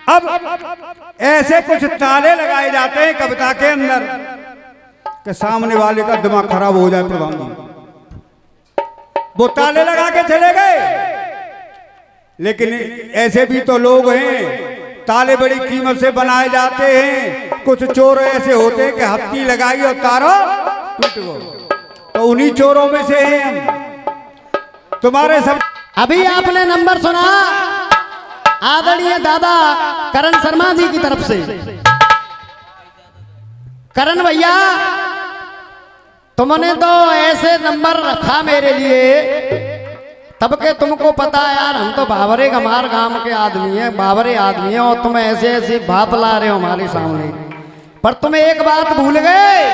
अब ऐसे कुछ ताले लगाए जाते हैं कविता के अंदर कि सामने वाले का दिमाग खराब हो जाए। प्रधान जी वो ताले लगा के चले गए, लेकिन ऐसे भी तो लोग हैं, ताले बड़ी कीमत से बनाए जाते हैं। कुछ चोर ऐसे होते हैं कि हफ्ती लगाई और तारा टूट गया, तो उन्हीं चोरों में से हैं हम। तुम्हारे सब अभी आपने नंबर सुना आदरणीय दादा करण शर्मा जी की तरफ से। करण भैया तुमने तो ऐसे नंबर रखा मेरे लिए, तब के तुमको पता है यार हम तो बाबरे गमार गांव के आदमी हैं, बाबरे आदमी हैं, और तुम ऐसे ऐसी बात ला रहे हो हमारे सामने। पर तुम एक बात भूल गए,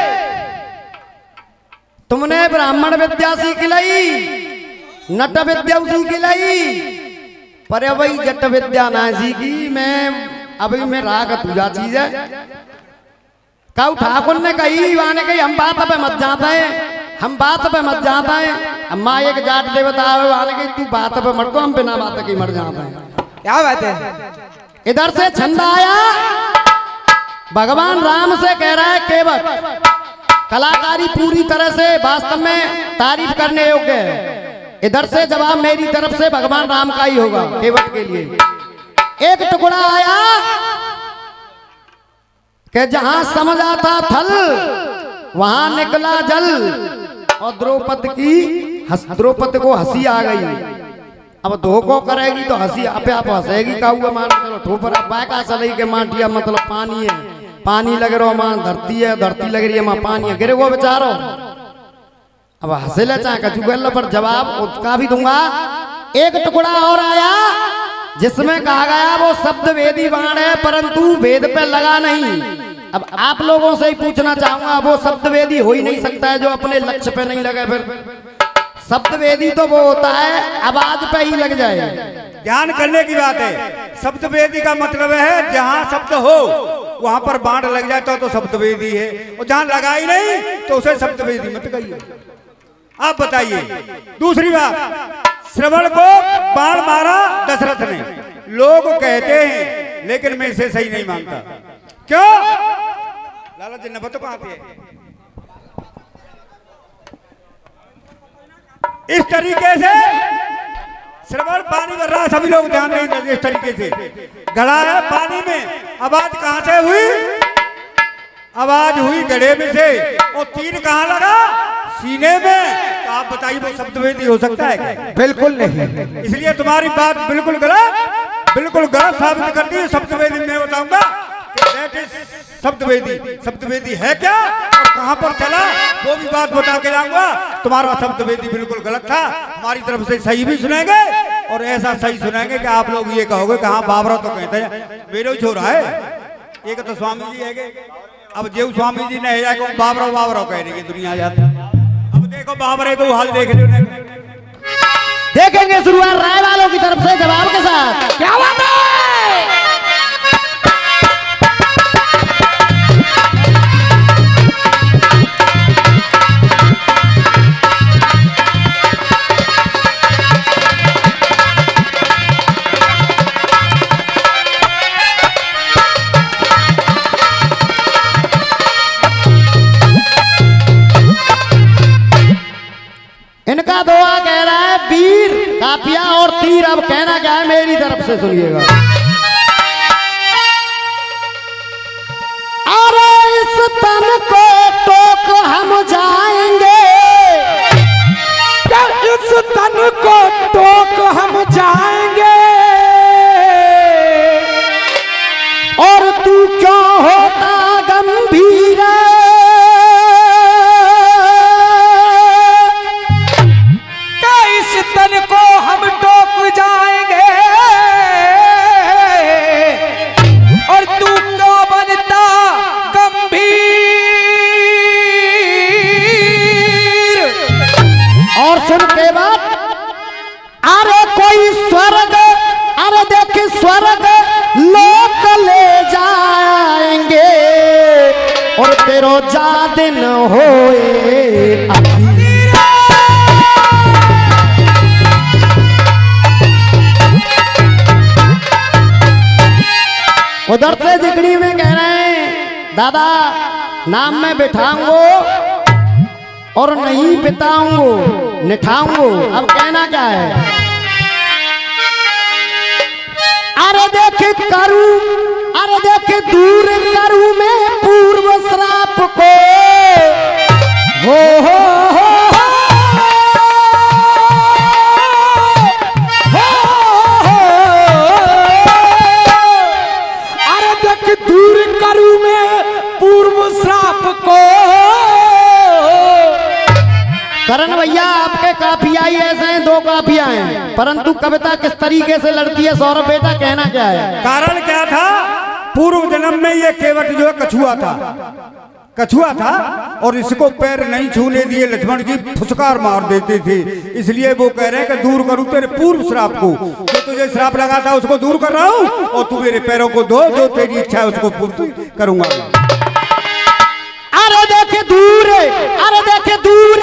तुमने ब्राह्मण विद्या सीख लाई, नट विद्या सीख लाई, पर वही जट विद्या ना सीखी। मैं अभी में राग पूजा चीज है। काऊ ठाकुर ने कही वाने कही हम बात पे मत जाता है, हम बात पे मत जाता है। अम्मा एक जाट देवता वाले कही तू बात पे मर, तो हम बिना बात की मर जाते हैं। क्या बात है? इधर से छंद आया, भगवान राम से कह रहा है केवट, कलाकारी पूरी तरह से वास्तव में तारीफ करने योग्य है। इधर से जवाब मेरी तरफ से भगवान राम का ही होगा केवट के लिए। एक टुकड़ा आया कि जहां समझ आता थल वहां निकला जल, और द्रौपदी को हंसी आ गई। अब धोखो करेगी तो हंसी आपे आप हंसेगी। का हुआ मान चलो ठोपरा बाका चले के माटिया मतलब पानी है, पानी लग रहा मां धरती है, धरती लग रही है मां पानी है, गिरे वो बेचारो। अब हंसेला चाहे कचुगल पर जवाब उसका भी दूंगा। एक टुकड़ा और आया जिसमें कहा गया वो शब्द वेदी बाण है, परंतु वेद पे लगा नहीं। अब आप लोगों से ही पूछना चाहूंगा, वो शब्द वेदी हो ही नहीं सकता है जो अपने लक्ष्य पे नहीं लगे। फिर शब्द वेदी तो वो होता है आवाज पे ही लग जाए। ध्यान करने की बात है, शब्द वेदी का मतलब है जहां शब्द हो वहां पर बाण लग जाता तो शब्द वेदी है, और जहां लगा ही नहीं तो उसे शब्द वेदी मत कहिए। आप बताइए। दूसरी बात, श्रवण को बाण मारा दशरथ ने, लोग कहते हैं, लेकिन मैं इसे सही नहीं मानता। क्यों? लाला जी नबत कहां पे है? इस तरीके से श्रवण पानी भर रहा, सभी लोग ध्यान नहीं देते। इस तरीके से गड़ा है पानी में, आवाज कहां से हुई? आवाज हुई गड़े में से, और तीर कहां लगा? सीने में। तो आप बताइए वो शब्दवेदी हो सकता है क्या? बिल्कुल नहीं। इसलिए तुम्हारी बात बिल्कुल गलत साबित करती है। शब्दवेदी मैं बताऊंगा शब्दवेदी है क्या और कहां पर चला, वो भी बात बता के जाऊंगा। तुम्हारा शब्दवेदी बिल्कुल गलत था, हमारी तरफ से सही भी सुनेंगे, और ऐसा सही सुनेंगे कि आप लोग ये कहोगे कि हाँ बाबरा तो कहते हैं मेरे ही छोरा है, एक तो स्वामी जी है। अब जेऊ स्वामी जी ने बाबरा कह रही है दुनिया जाती। अब देखो बाबरे को हाल देख रहे हो, देखेंगे शुरुआत राय वालों की तरफ से जवाब के साथ। क्या बात है? इनका दुआ कह रहा है वीर काफिया और तीर। अब कहना क्या है मेरी तरफ से सुनिएगा। अरे इस तन को टोक हम जाएंगे, इस तन को टोक हम जाएंगे, और तू क्यों होता गंभीर? तन को हम टोक जाएंगे, और तू क्यों बनता गंभीर? और सुन के बाद, अरे कोई स्वर्ग, अरे देख स्वर्ग लोक ले जाएंगे, और तेरो जा दिन होए अभी। उधर से जिगड़ी में कह रहे हैं दादा नाम में बिठाऊंगो और नहीं बिताऊंगो निठाऊंगो। अब कहना क्या है? अरे देख करूं, अरे देख दूर करूं मैं पूर्व श्राप को, हो अरे देख दूर करूं मैं पूर्व श्राप को। करण भैया आपके काफिया ही ऐसे हैं, 2 काफिया हैं, परंतु कविता किस तरीके से लड़ती है सौरभ बेटा, कहना क्या है? कारण क्या था? पूर्व जन्म में ये केवट जो है कछुआ था और इसको पैर नहीं छूने दिए लक्ष्मण जी फुसकार मार देते थे। इसलिए वो कह रहे हैं कि दूर करूं तेरे पूर्व श्राप को, जो तुझे श्राप लगा था उसको दूर कर रहा हूं और तू मेरे पैरों को धो, जो तेरी इच्छा है उसको पूर्ति करूंगा। अरे देख दूर, अरे देख दूर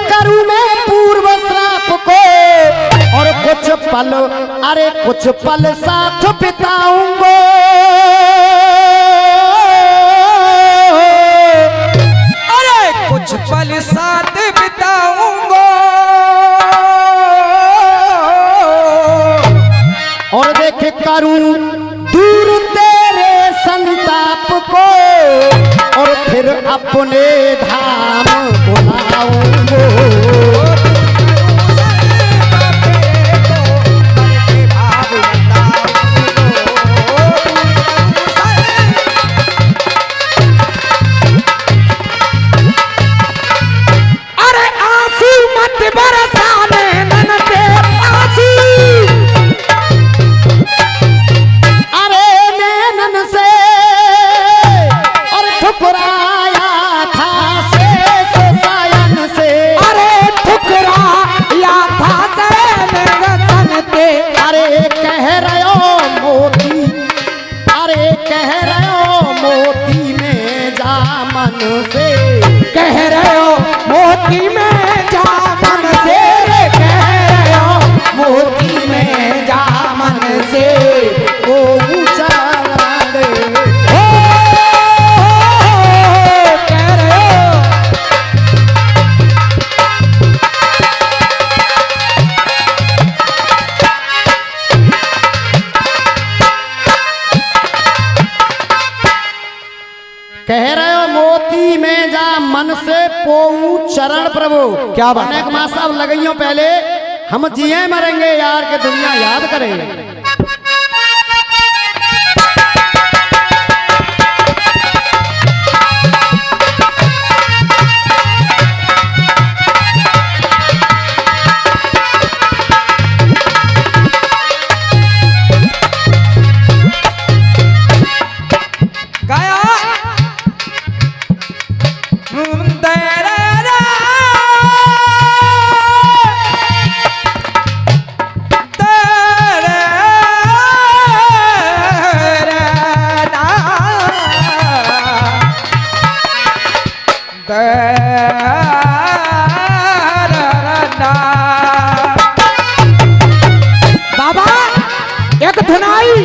करूं मैं पूर्व श्राप को और कुछ पल, अरे कुछ पल साथ बिताऊंगो। अरे कुछ पल साथ बिताऊंगो और देख करूं दूर तेरे संताप को और फिर अपने धाम बुलाऊंगो। अरे आंसू मत बरसाने नन के आंसू, अरे नैनन से और ठुकराया था शेष सायन से, अरे ठुकराया था नैनन के। अरे कह रहे हो मोती, अरे कह रहे हो मोती में जा मन से, कह रहे हो मोती में जा मन से, कह रहे हो मोती में जा मन से ओ ऊंचा रे। कह रहे हो। कह रहे हो मोती में जा मन से पोऊ चरण प्रभु। क्या बात? अनेक मास साहब लगइयों पहले हम जिए मरेंगे यार के दुनिया याद करे। गया बाबा एक धुनाई।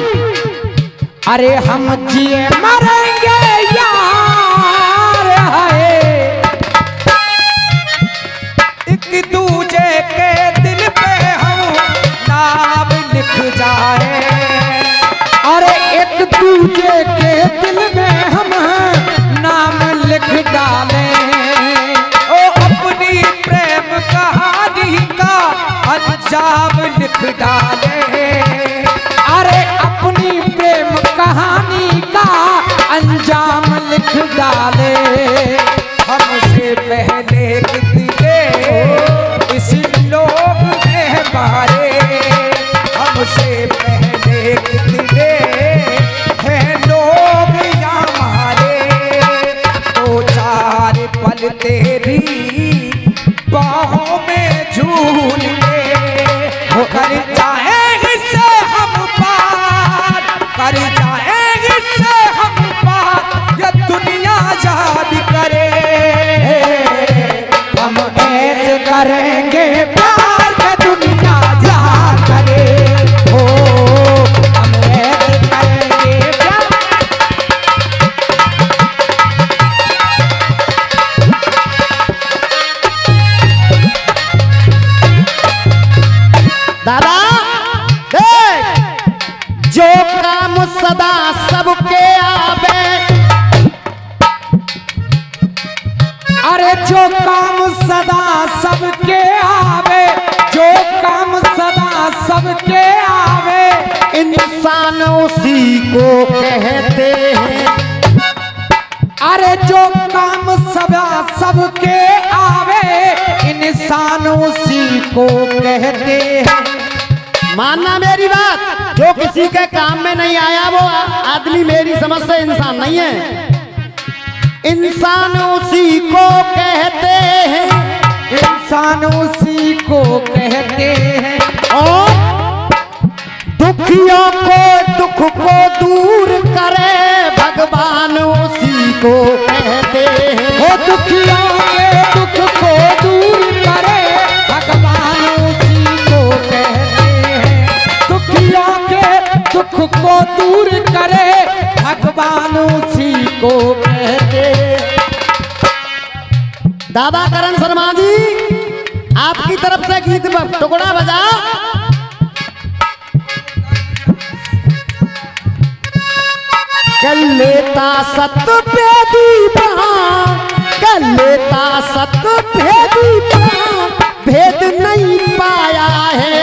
अरे हम जिए मरेंगे यार है, एक दूजे के दिल पे हम नाम लिख जाए। अरे एक दूजे के दिल में हम नाम लिख डालें, ओ अपनी प्रेम कहानी का अंजाम लिख डालें। अरे अपनी प्रेम कहानी का अंजाम लिख डाले। हमसे पहले कितने इस लोग में मारे, हमसे पहले कितने हैं लोग यहाँ मारे। 2-4 पल तेरी बाहों में झूल के कर जाएंगे से हम पार, कर जाएंगे से हम पार, ये दुनिया याद करे। हम ऐसे करेंगे प्यार के दुनिया याद करे। ओ हम ऐसे करेंगे प्यार काम सदा सबके आवे, अरे जो काम सदा सबके आवे, जो काम सदा सबके आवे, इंसान उसी को कहते हैं। अरे जो काम सदा सबके आवे, इंसान उसी को कहते हैं। मानना मेरी बात, जो किसी के काम में नहीं आया वो आदमी मेरी समझ से इंसान नहीं है। इंसान उसी को कहते हैं, इंसान उसी को कहते हैं। और दुखियों को दुख को दूर करे भगवान उसी को कहते हैं। वो दुखियों के दुख को दूर करे भगवान उसी को कहते हैं। दुखियों के दुख को दूर करे भगवान उसी को कहते हैं। दादा करण शर्मा जी, आपकी तरफ से गीत टुकड़ा बजाओ। कर लेता सत भेदी बाण, कर लेता सत भेदी बाण, भेद नहीं पाया है।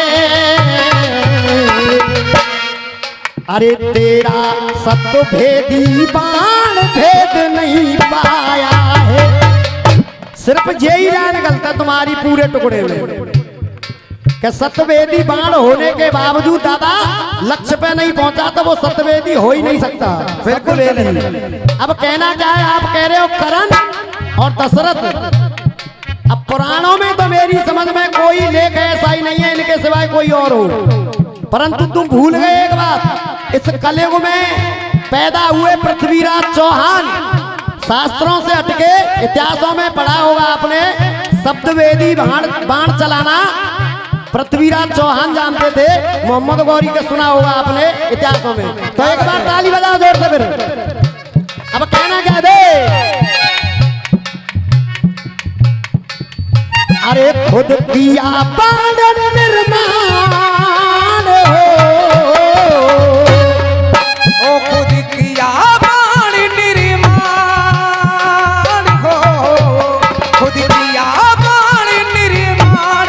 अरे तेरा सत भेदी बाण भेद नहीं पाया है। सिर्फ यही रह निकलता तुम्हारी पूरे टुकड़े में कि सत्यवेदी बाण होने के बावजूद दादा लक्ष्य पे नहीं पहुंचा तो वो सत्यवेदी हो ही नहीं सकता। बिल्कुल नहीं। अब कहना क्या है, आप कह रहे हो करण और दशरथ। अब पुराणों में तो मेरी समझ में कोई लेख ऐसा ही नहीं है इनके सिवाय कोई और हो, परंतु तुम भूल गए एक बात, इस कलयुग में पैदा हुए पृथ्वीराज चौहान शास्त्रों से हटके इतिहासों में पढ़ा होगा आपने, सप्तवेदी बाण चलाना पृथ्वीराज चौहान जानते थे, मोहम्मद गौरी का सुना होगा आपने इतिहासों में। तो एक बार ताली बजाओ जोर से फिर। अब कहना क्या दे, अरे खुद किया बाण निर्माण हो, ओ खुद किया बाण निर्माण हो, खुद किया बाण निर्माण।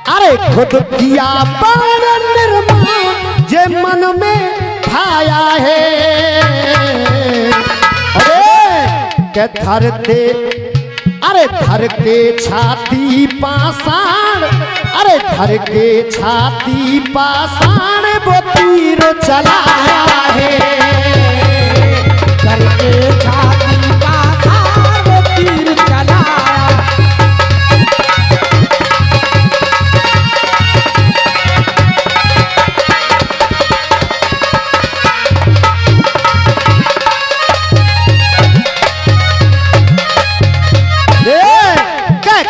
अरे खुद किया बाण निर्माण जे मन में भाया है। अरे के धरते, अरे धर के छाती पाषाण, अरे धर के छाती पाषाण वो तीर चलाया है। धर के छाती पाषाण वो तीर चलाया।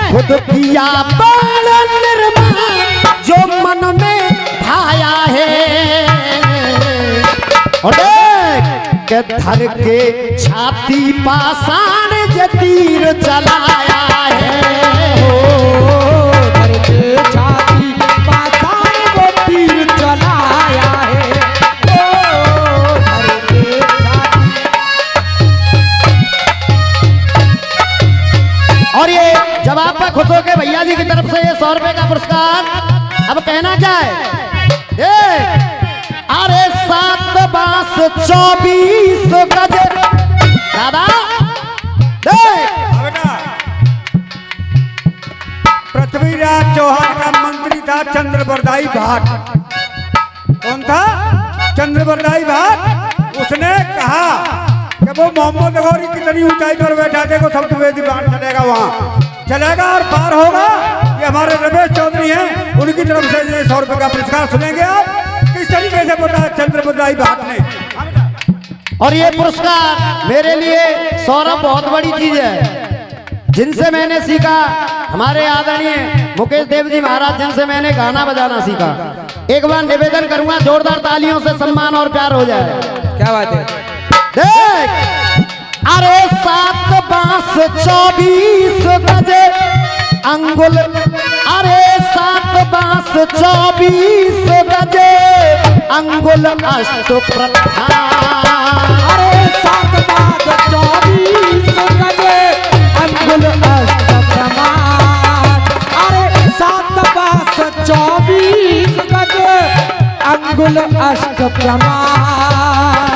खुद किया बाण निर्माण जो मन में भाया है। और के धर के छाती पाषाण जे तीर चलाया है। धर के छाती पाषाण वो तीर चलाया है। धर के छाती। और ये जब आप खुश हो के भैया जी की तरफ से ये 100 रुपए का पुरस्कार। अब कहना क्या है, अरे 7 बांस 24 गज। दादा बेटा, पृथ्वीराज चौहान का मंत्री था चंद्रबरदाई भाट। कौन था? चंद्रबरदाई भाट। उसने कहा कि वो मोहम्मद गौरी कितनी ऊंचाई पर बैठा थे, को सप्तवेदी बाण चलेगा, वहां चलेगा और पार होगा। ये हमारे रमेश चौधरी हैं, उनकी तरफ से ये 100 रुपए का पुरस्कार सुनेंगे आप किस तरीके से बताया चंद्रबरदाई भाट ने। और ये पुरस्कार मेरे लिए सौरभ बहुत बड़ी चीज है। जिनसे मैंने सीखा, हमारे आदरणीय मुकेश देव जी महाराज, जिनसे मैंने गाना बजाना सीखा। एक बार निवेदन करूंगा, जोरदार तालियों से सम्मान और प्यार हो जाए। क्या बात है? देख, अरे 7 बांस 24 गज अंगुल, अरे 7 बांस 24 गज अंगुल अष्ट प्रधान। अरे 7 बात 24 गजे अंगुल अष्ट प्रमाण। अरे 7 बात 24 गजे अंगुल अष्ट प्रमाण।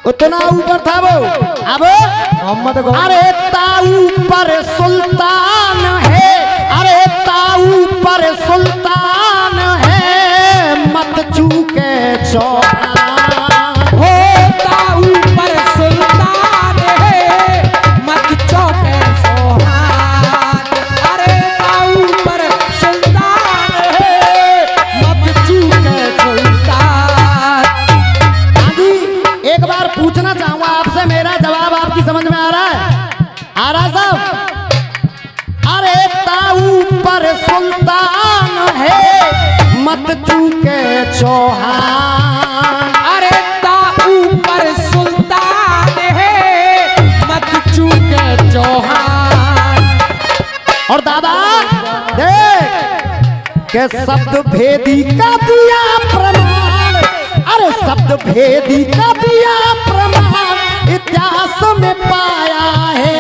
उतना ऊपर था वो। अब मोहम्मद अरे ताऊ पर सुल्तान है, अरे ताऊ पर सुल्तान है, मत चूके चौहान। हो ताऊ पर सुल्तान है, मत चौके चौहान। अरे ताऊ पर सुल्तान है, मत चूके सुल्तान। एक बार पूछना चाहूंगा आपसे, मेरा जवाब आपकी समझ में आ रहा है? आ रहा साहब? अरे ताऊ पर सुल्तान है, मत चूके चौहान। अरे ताऊ पर सुल्तान है, मत चूके चौहान। और दादा देख के शब्द भेदी का दिया प्रमाण, अरे शब्द भेदी का दिया प्रमाण, इतिहास में पाया है।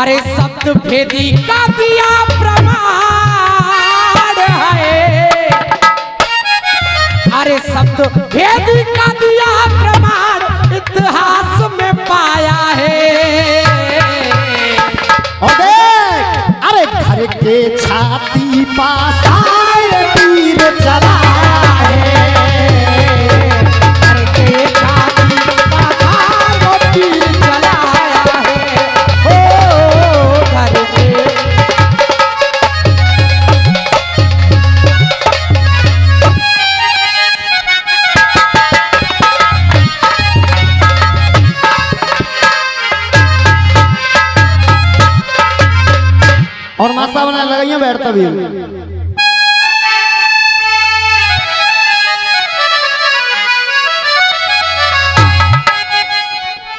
अरे शब्द भेदी का दिया प्रमाण है। अरे शब्द भेदी का दिया प्रमाण, इतिहास में पाया है। और देख अरे घर के छाती पास आए तीर चलाया है। घर के छाती पास आए तीर चलाया है। ओ घर के और मासा बनाने लगाइए बैठता भी।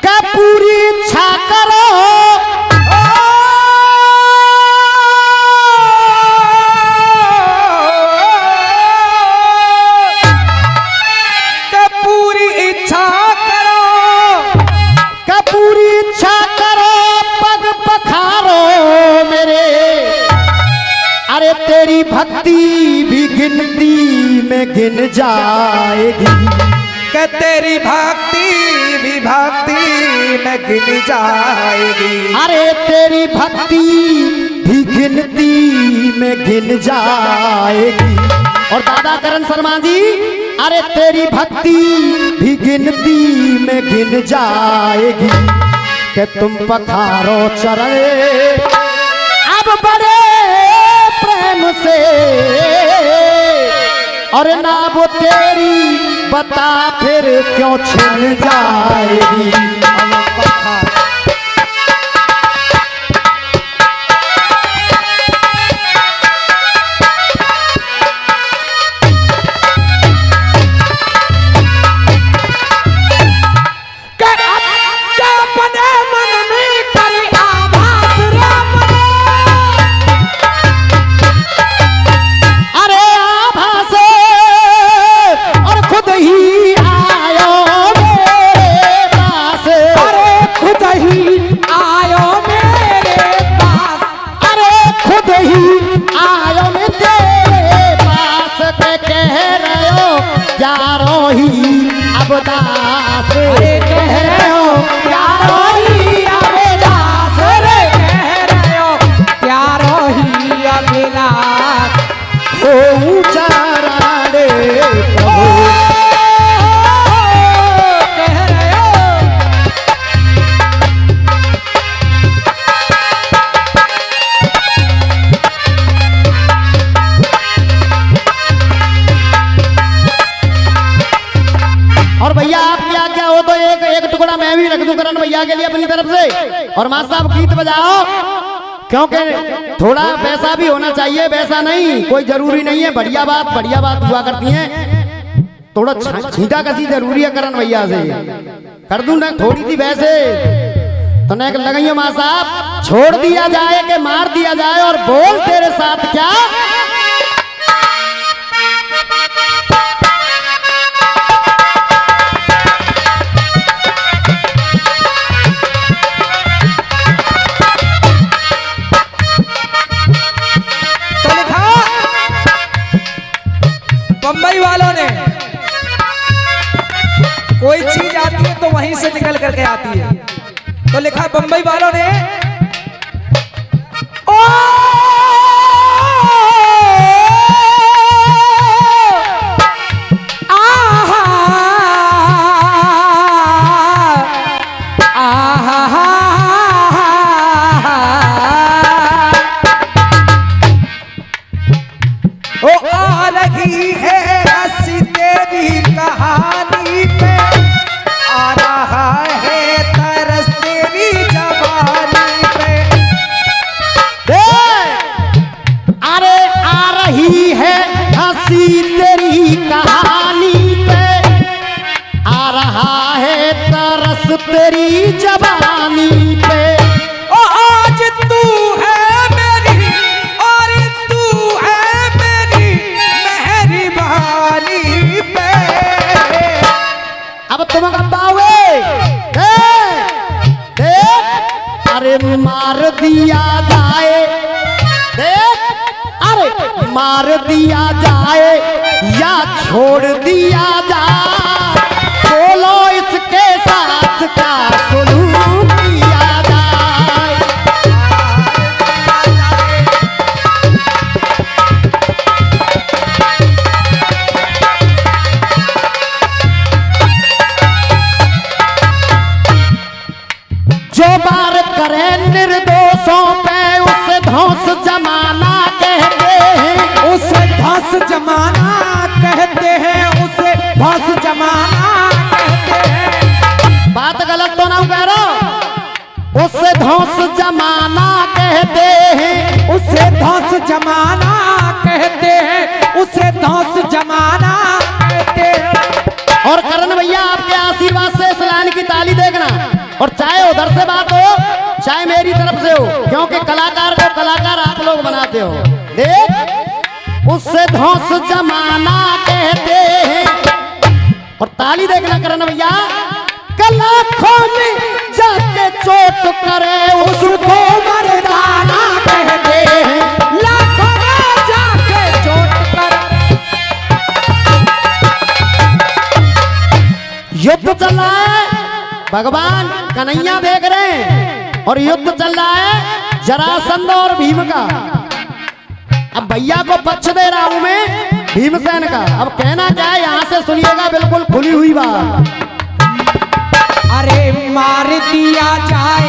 क्या पूरी इच्छा करो के पूरी इच्छा करो, का पूरी इच्छा करो, पग पखारो मेरे। अरे तेरी भक्ति भी गिनती में गिन जाएगी, के तेरी भक्ति भी भक्ति में गिन जाएगी। अरे तेरी भक्ति भी गिनती में गिन जाएगी। और दादा करण शर्मा जी, अरे तेरी भक्ति भी गिनती में गिन जाएगी, कि तुम पखारो चरण अब बड़े प्रेम से। और ना वो तेरी बता फिर क्यों छिन जाएगी। अपने मन में करे आभास रे बने। अरे आभास और खुद ही आयो मेरे पास। अरे खुद ही आयो मेरे पास। अरे खुद ही आयो मैं तेरे पास, के कह रहे हो यारो ही अब दास। अरे कह रहे हो प्यारो ही अभिलाष रे। कह रहे हो प्यारो ही अभिलाष। ओ ऊंचा रे प्रभु। कह रहे हो और भैया आप क्या हो तो एक टुकड़ा मैं भी रख दूं करण भैया के लिए अपनी तरफ से। और मां साहब गीत बजाओ, क्योंकि थोड़ा पैसा भी होना चाहिए, वैसा नहीं कोई जरूरी नहीं है। बढ़िया बात हुआ करती है। थोड़ा छींटा कसी जरूरी है करण भैया से, कर दूं ना थोड़ी सी वैसे तो न लगाइए मां साहब। छोड़ दिया जाए कि मार दिया जाए, और बोल तेरे साथ क्या बम्बई वालों ने कोई चीज आती है तो वहीं से निकल करके आती है, तो लिखा बम्बई वालों ने ओ आहा आहा ओ आ रही है हंसी तेरी कहानी पे, आ रहा है तरस तेरी जवानी पे। अरे आ रही है हंसी तेरी कहानी पे, आ रहा है तरस तेरी जवानी पे। ओ आज तू है मेरी और तू है मेरी मेहरबानी पे। अब तुम गब्बावे अरे मार दिया जाए, देख अरे मार दिया जाए या छोड़ दिया जाए, बोलो इसके साथ का सुलूक किया जाए। जो बार करे निर्दोषों पे उसे धौंस जमाना कहते हैं, उसे धस जमाना कहते हैं, उसे धस जमाना कहते हैं। बात गलत तो ना कह रहा हूं। उसे धौंस जमाना कहते हैं, उसे धस जमाना कहते हैं, उसे धस जमाना कहते हैं। और करण भैया आपके आशीर्वाद से इस लाइन की ताली देखना, और चाहे उधर से बात हो चाहे मेरी तरफ से हो, क्योंकि कलाकार को कलाकार आप लोग बनाते हो। देख उससे धौंस जमाना कहते हैं, और ताली देखना करण भैया। लाखों में जाके चोट करे उसको मर्दाना कहते हैं, लाखों में जाके चोट करे। युद्ध चल रहा है, भगवान कन्हैया देख रहे हैं, और युद्ध चल रहा है जरासंध और भीम का। अब भैया को पक्ष दे रहा हूं मैं भीमसेन का। अब कहना क्या है यहां से सुनिएगा, बिल्कुल खुली हुई बात। अरे मार दिया जाए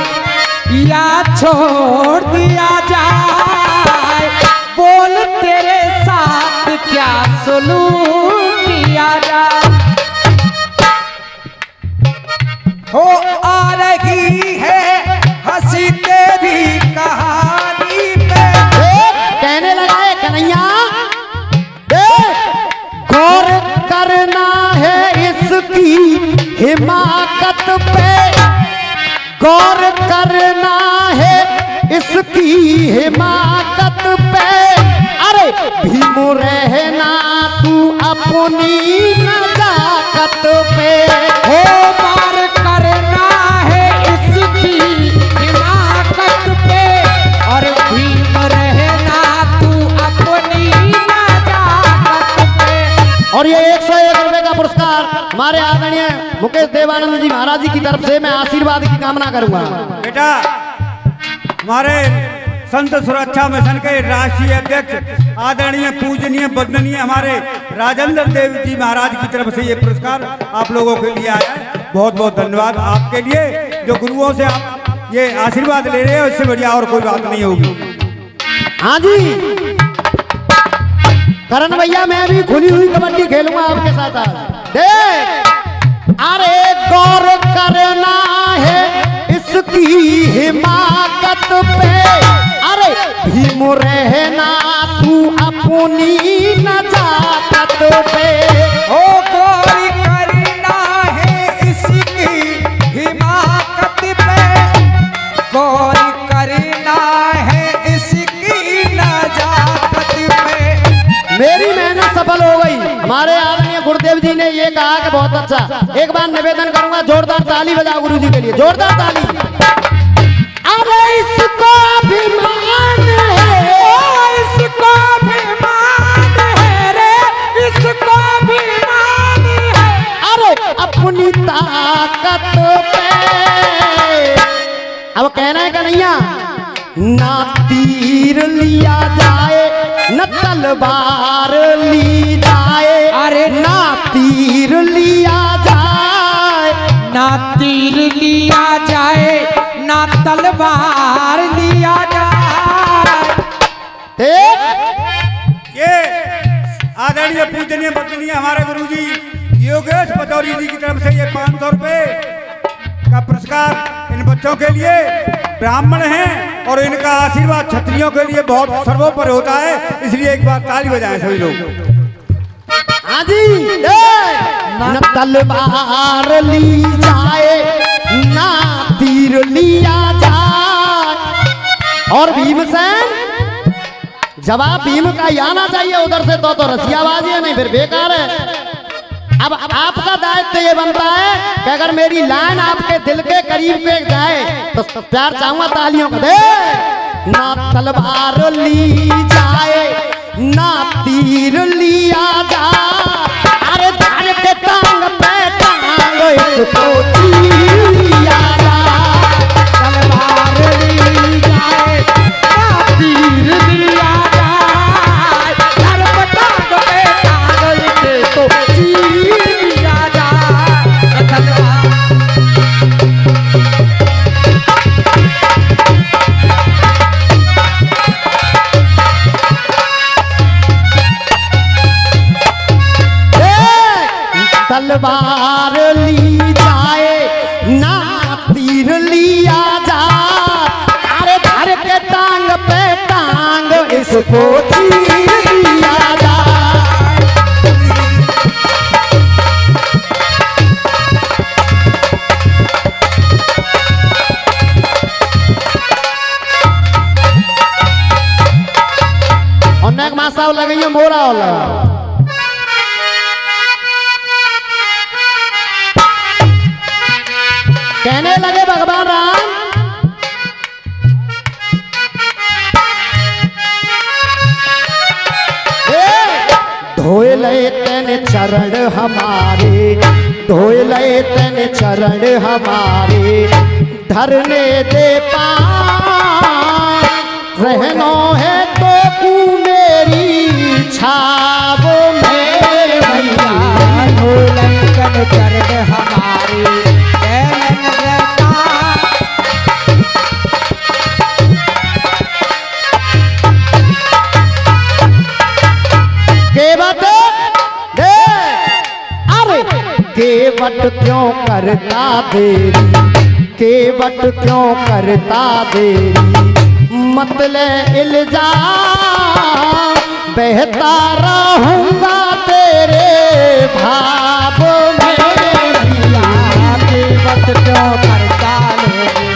या छोड़ दिया जाए, बोल तेरे साथ क्या सुलूक किया जाए। हो आ रही है हंसी तेरी कहानी पे। कहने लगा है कन्हैया, गौर करना है इसकी हिमाकत पे, गौर करना है इसकी हिमाकत पे। अरे भीम रहना तू अपनी नजाकत पे। हो मार करना है इसकी हिमाकत पे, और भीम रहना तू अपनी नजाकत पे। और ये 101 रुपए का पुरस्कार हमारे आदरणीय मुकेश देवानंद जी महाराज जी की तरफ से मैं आशीर्वाद की कामना करूंगा। बेटा हमारे संत सुरक्षा मिशन के राष्ट्रीय अध्यक्ष आदरणीय पूजनीय वंदनीय हमारे राजेंद्र देव जी महाराज की तरफ से ये पुरस्कार आप लोगों के लिए आया है। बहुत बहुत धन्यवाद आपके लिए, जो गुरुओं से आप ये आशीर्वाद ले रहे हो, इससे बढ़िया और कोई बात नहीं होगी। हाँ जी करण भैया, मैं भी खुली हुई कबड्डी खेलूंगा आपके साथ आज। देख अरे गौर करना है इसकी हिमाकत पे, अरे भीम रहना तू अपनी नजाकत पे। हो गौर करना है इसकी हिमाकत पे, गौर करना है इसकी नजाकत पे। मेरी मेहनत सफल हो गई। हमारे आदरणीय गुरुदेव जी ने ये कहा कि बहुत अच्छा। एक बार निवेदन करूंगा, जोरदार ताली बजाओ गुरु जी के लिए, जोरदार ताली। अरे इसको अभिमान है, इसको अभिमान है रे, इसको अभिमानी है। अरे अपनी ताकत पे अब कहना है कन्हैया, ना तीर लिया जाए न तलवार ली जाए, अरे ना तीर लिया जाए, ना तीर लिया जाए ना तलवार लिया जाए। ये आदरणीय पूजनीय बंदनीय हमारे गुरुजी योगेश पचौरी जी की तरफ से ये 500 रुपए का पुरस्कार इन बच्चों के लिए। ब्राह्मण हैं और इनका आशीर्वाद क्षत्रियों के लिए बहुत सर्वोपरि होता है, इसलिए एक बार ताली बजाएं सभी लोग। हाँ जी, न तलवार ली जाए ना तीर लिया जाए। और भीमसेन जवाब भीम का ही आना चाहिए उधर से, तो रसियाबाजी है, नहीं फिर बेकार है। अब आपका दायित्व ये बनता है कि अगर मेरी लाइन आपके दिल के करीब पे जाए तो प्यार चाहूंगा तालियों का दे। ना तलवार ली जाए ना तीर लिया जाए, अरे धर के टांग पे टांग इसको लिया जाए। तलवार ली जाए ना तीर लिया जाए, धर पे टांग पे टांग इसको लिया जाए। तलवार तलवार ली जाए ना तीर लिया जाए, अरे धर के टांग पे टांग इसको तीर लिया जाए। और नेक मासा लगाइए मोरा वाला। कहने लगे भगवान राम, धोए लए तेने चरण हमारे, धोए लए तेने चरण हमारे, धरने दे पाँव, रहनो है तो तू मेरी छाव मेरे भैया। चरण हमारे केवट दे, अरे केवट क्यों करता देरी, केवट क्यों करता देरी, मतले इल्जाम बहता रहूंगा तेरे भाव मेरे भैया। केवट क्यों करता देरी,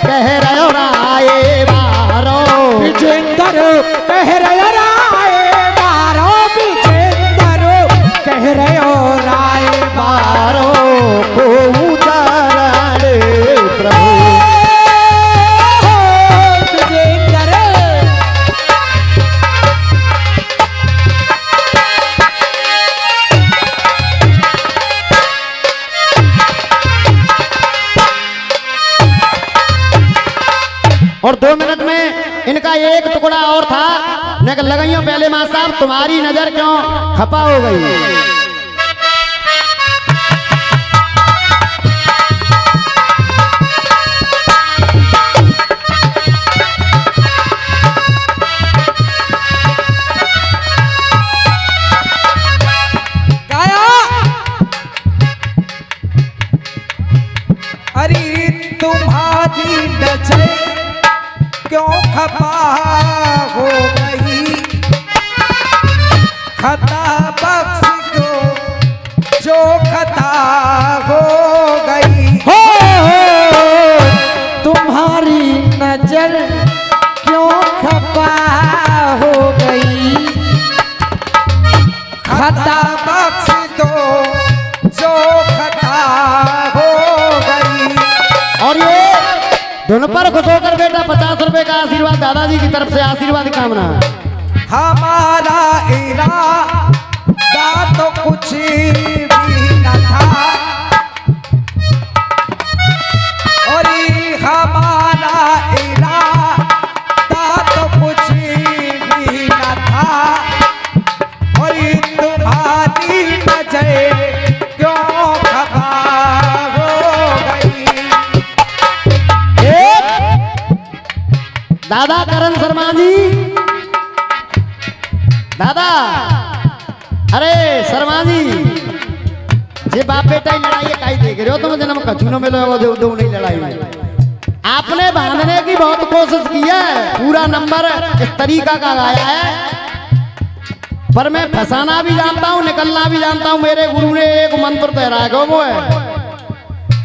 कह रहे राय बारो विजेंदर, कह रहे राय बारो को उतारण प्रभु विजेंदर। और 2 मिनट में इनका एक टुकड़ा और था, न लगाइयो पहले मां साहब तुम्हारी नजर क्यों खपा हो गई। अरे तुम्हारी नजर क्यों खपा हो गई, खता बख्श को जो खता हो गई। हो धुन पर खुश होकर बेटा 50 रुपए का आशीर्वाद दादाजी की तरफ से आशीर्वाद की कामना। हमारा इरादा तो कुछ भी न था, और हमारा इरादा तो कुछ भी न था, और तुम्हारी नजर क्यों खफा हो गई। दादा करण शर्मा जी, दादा अरे शर्मा जी, ये बाप बेटा ही लड़ाई काई देख रहे हो तुम, जन्म कछुनो में लोगों दो दो नहीं लड़ाई में। आपने बांधने की बहुत कोशिश की है, पूरा नंबर इस तरीका का गाया है, पर मैं फंसाना भी जानता हूँ, निकलना भी जानता हूँ। मेरे गुरु ने एक मंत्र तैराया है, वो है,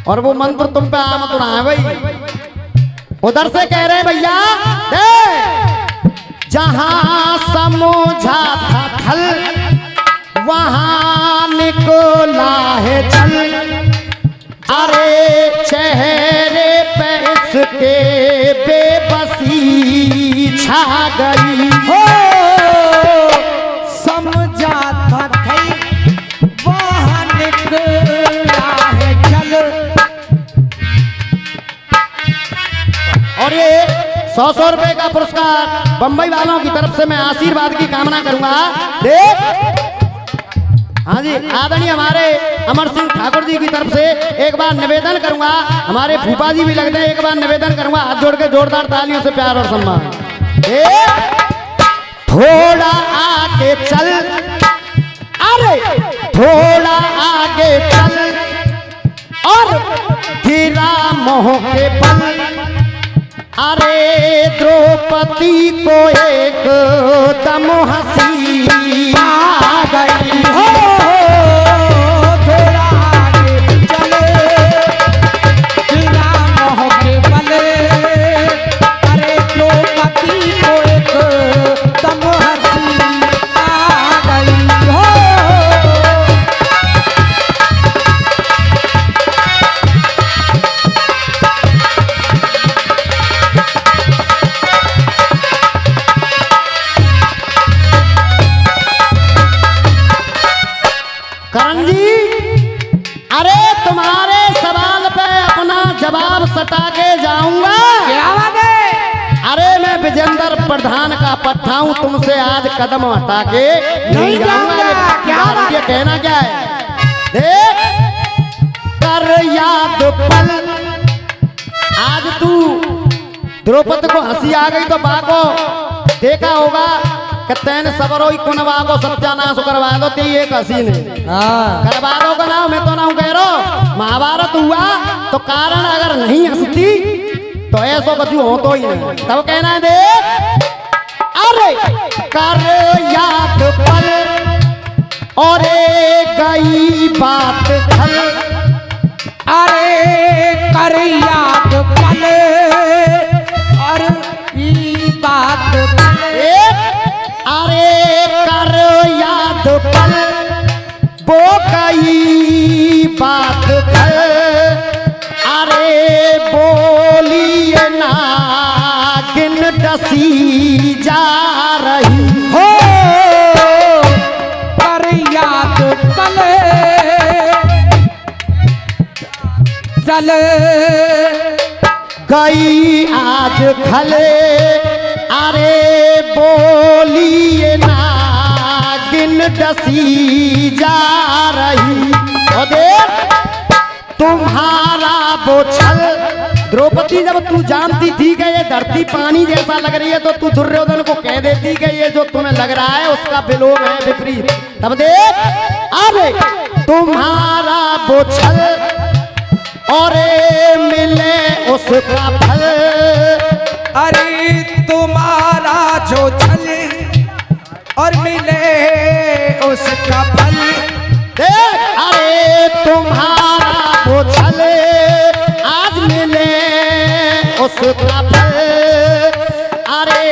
और वो मंत्र तुम पे आमत उड़ा है भाई। उधर से कह रहे भैया दे, जहां समझा था थल वहां निकला है चल, अरे चेहरे पे इसके बेबसी छा गई हो। समझा था थल वहां निकला है चल। और ये 100 रुपए का पुरस्कार बंबई वालों की तरफ से मैं आशीर्वाद की कामना करूंगा। देख, हाँ जी, आदरणीय हमारे अमर सिंह ठाकुर जी की तरफ से एक बार निवेदन करूंगा, हमारे फूफा जी भी लगते हैं, एक बार निवेदन करूंगा, हाथ जोड़ के जोरदार तालियों से प्यार और सम्मान। थोड़ा आगे चल, अरे थोड़ा आगे चल, और गिरा मोह के बल, अरे द्रौपदी को एक दम हंसी आ गई हो। थोड़ा आगे चले, गिरा मोह के बल, अरे द्रौपदी को एक दम हंसी आ गई हो। करण जी, अरे तुम्हारे सवाल पे अपना जवाब सटा के जाऊंगा। क्या बात है? अरे मैं विजेंद्र प्रधान का पट्टा हूं, तुमसे आज कदम हटा के नहीं जाऊंगा। क्या बात? ये कहना क्या है? देख, कर याद पल, आज तू द्रौपदी को हंसी आ गई तो बाको देखा होगा कि तैन सबरोई कुनवा को सत्यानाश करवा दो, ते एक हंसी ने करवा दो का नाम, मैं तो ना कह रहा। महाभारत हुआ तो कारण अगर नहीं हंसती तो ऐसो कछु हो तो ही नहीं, तब कहना है देख, अरे कर याद पल, और गई बात खल, अरे कर याद पल, और ई बात पल, अरे कर याद पल, वो गई बात खल, अरे बोलिए नागिन डसी जा रही हो। कर याद पल, चल गई आज खले, अरे बोलिए नागिन डसी जा रही। और देख, तुम्हारा वो छल, द्रौपदी जब तू जानती थी कि ये धरती पानी जैसा लग रही है तो तू दुर्योधन को कह देती कि ये जो तुम्हें लग रहा है उसका विलोम है विपरीत। तब देख, अरे तुम्हारा वो छल, और मिले उसका फल, अरे तुम्हारा जो छल, और मिले उसका फल। देख, अरे तुम्हारा वो छल, आज मिले उसका फल, अरे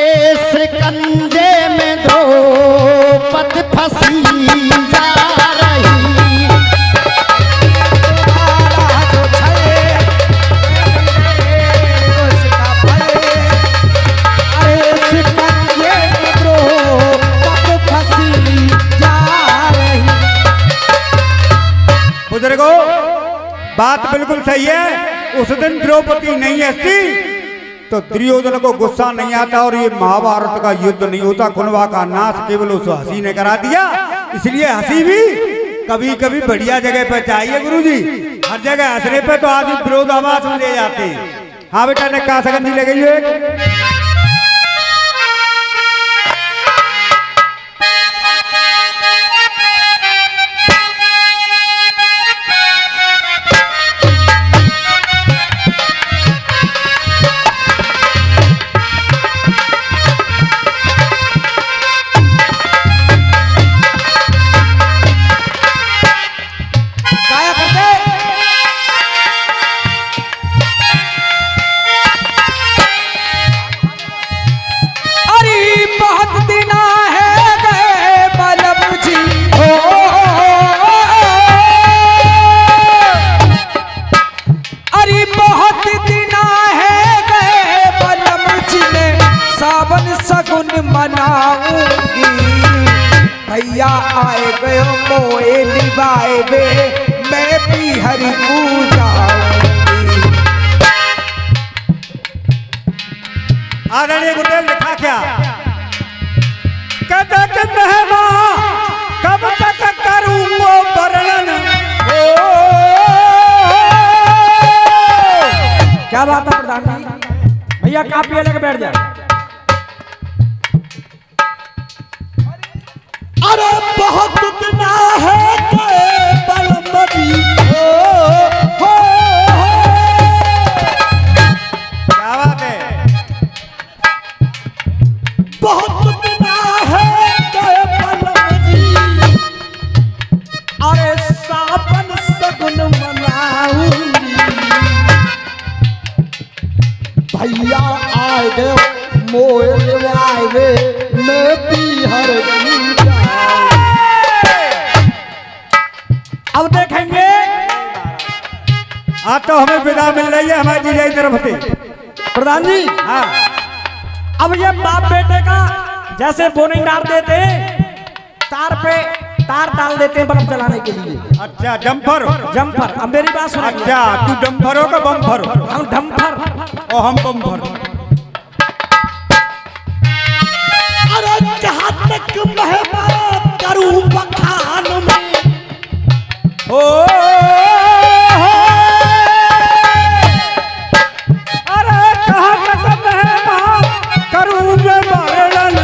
शिकंजे में द्रौपदी फंसी जा रही। तुम्हारा जो छल, सही है। उस दिन द्रौपदी नहीं हंसती तो दुर्योधन को गुस्सा नहीं आता और ये महाभारत का युद्ध नहीं होता। कुनवा का नाश केवल उस हंसी ने करा दिया। इसलिए हंसी भी कभी कभी बढ़िया जगह पर चाहिए गुरुजी। हर जगह हंसने पे तो आदमी विरोधाभास में ले जाते हैं। हाँ बेटा ने कहा सगंधी ले गई है। भैया आए गयो मोए निभाए बे मैं भी हरि पूजा। आदरणीय गुरुदेव लिखा क्या कहता कि मेहमा कब तक करूंगा वर्णन। क्या बात है प्रधान जी? भैया कापी लेके बैठ जा। अरे बहुत बिना है बलमदी हो। क्या बात है? बहुत बिना है बलमदी। अरे सावन सगुन मनाऊंगी भैया आए गए मोए आए वे मैं भी हर अब देखेंगे। आज तो हमें विदा मिल रही है हमारी जीजा की तरफ से। प्रधान जी हाँ अब ये बाप बेटे का जैसे बोनिंग डाल देते हैं, तार पे तार डाल देते हैं बल्ब जलाने के लिए। अच्छा जम्फर जम्पर। अब मेरी बात सुनो। अच्छा तू डम्फर हो का बम्फर? हम डम्फर और हम बम्फर। अरे जहाँ तक महिमा करूं बखान में ओ अरे कहाँ तक महिमा करूं मैं वर्णन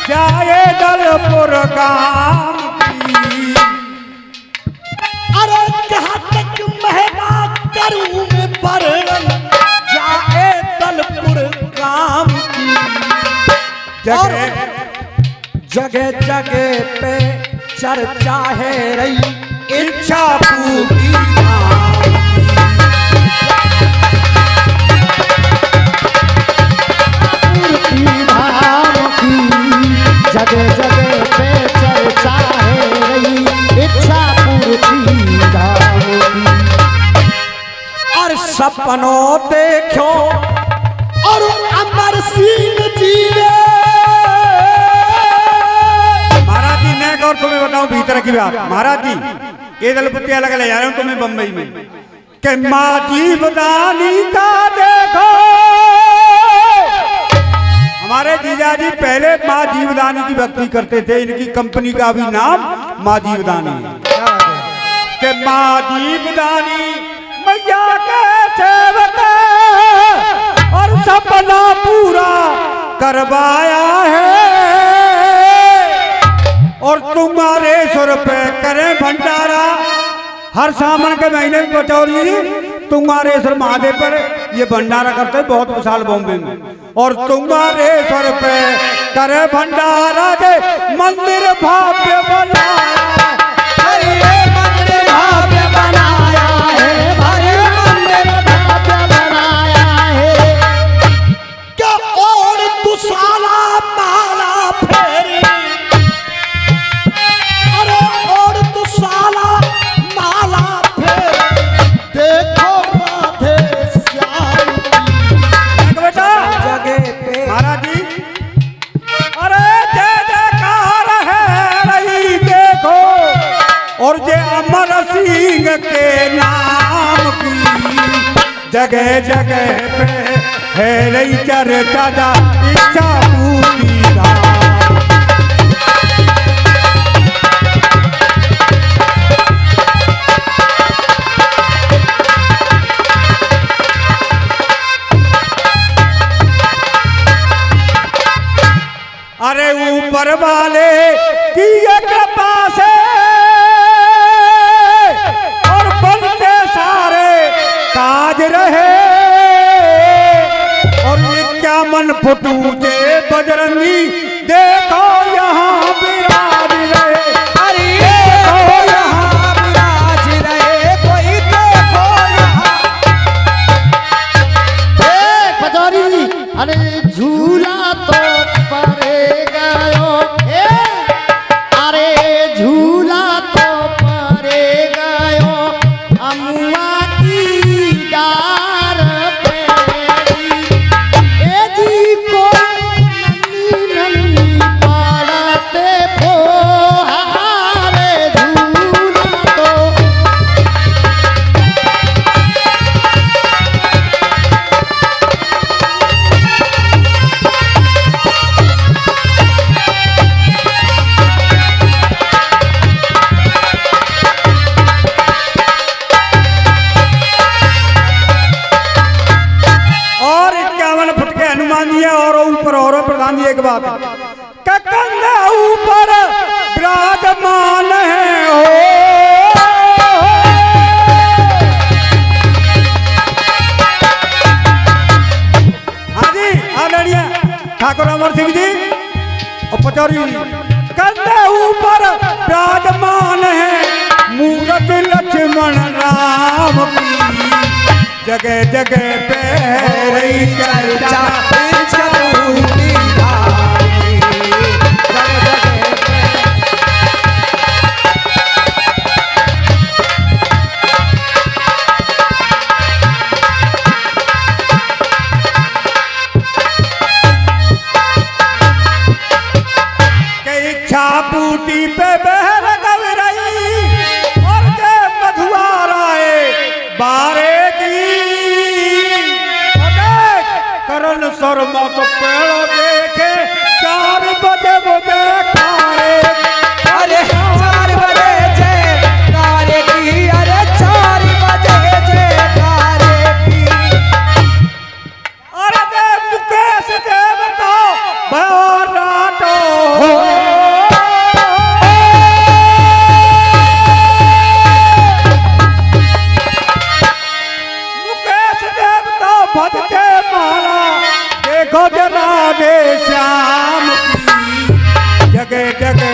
जाए दलपुर काम की। अरे जहाँ तक महिमा करूं मैं वर्णन जाए दलपुर काम की। जगह जगह जगह पे चर्चा है रही इच्छा पूरी धाम की। जगह जगह पे चर्चा है रही इच्छा पूरी धाम की। और सपनों देखो और अमर सिंह जी ने महाराज जी ने और तुम्हें बताऊं भीतर की बात। महाराज जी ये दलपति अलग ले जा रहे हूं तुम्हें बम्बई में कि माँ जीवदानी का देखो। हमारे जीजा जी पहले माँ जीवदानी की भक्ति करते थे। इनकी कंपनी का भी नाम माँ जीवदानी है। कि माँ जीवदानी मैया के सेवक और सपना पूरा करवाया है और तुम्हारे सुर पे करे भंडारा। हर सावन के महीने में बचौरी तुम्हारे सर महादेव पर ये भंडारा करते हैं बहुत विशाल बॉम्बे में। और तुम्हारे सर पे करे भंडारा दे मंदिर भव्य बनाया। मंदिर भव्य बनाया है भाई मंदिर भव्य बनाया है। क्या और दुसाला माला फेरी। अरे और दुसाला माला फेरी देखो राधे श्याम की। बेटा जगह पे महाराज जी अरे जय जयकार है रही देखो और जे जगह जगह पे है रही चर्चा जा इच्छा पूरी धाम। अरे ऊपर वाले की ये कृपा से और बनते सारे काज रहे और ये क्या मन फुटूचे बजरंगी देखो यहाँ विराज रहे। अरे देखो यहाँ विराज रहे, कोई देखो यहाँ। पचौरी अरे झूला तो परे गयो, अरे झूला तो परे गयो अमुआ की डार पे ए जी को नन्ही नन्ही पड़ते फोहारे झूला तो और 51 फुट के हनुमान जी है और ऊपर और प्रधान जी एक बात कंधा ऊपर विराजमान है हो। हाँ जी आदरणीय ठाकुर अमर सिंह जी और पचौरी कंधे ऊपर विराजमान है मूरत लक्ष्मण राम की जगह जगह पे है रही चर्चा इच्छा पूरी धाम की। जगह जगह पे के इच्छा पूर्ति पे बहर गव रही और जे मधुआराए बारे की करण शर्मा तो पेड़ देखे 4 बजे वो देखारे। अरे 4 बजे जयकार की, अरे 4 बजे जयकार की। अरे दे मुकेश देव तो भराटो मुकेश देव तो भज के माला देखो जरा दे श्याम की जगह जगह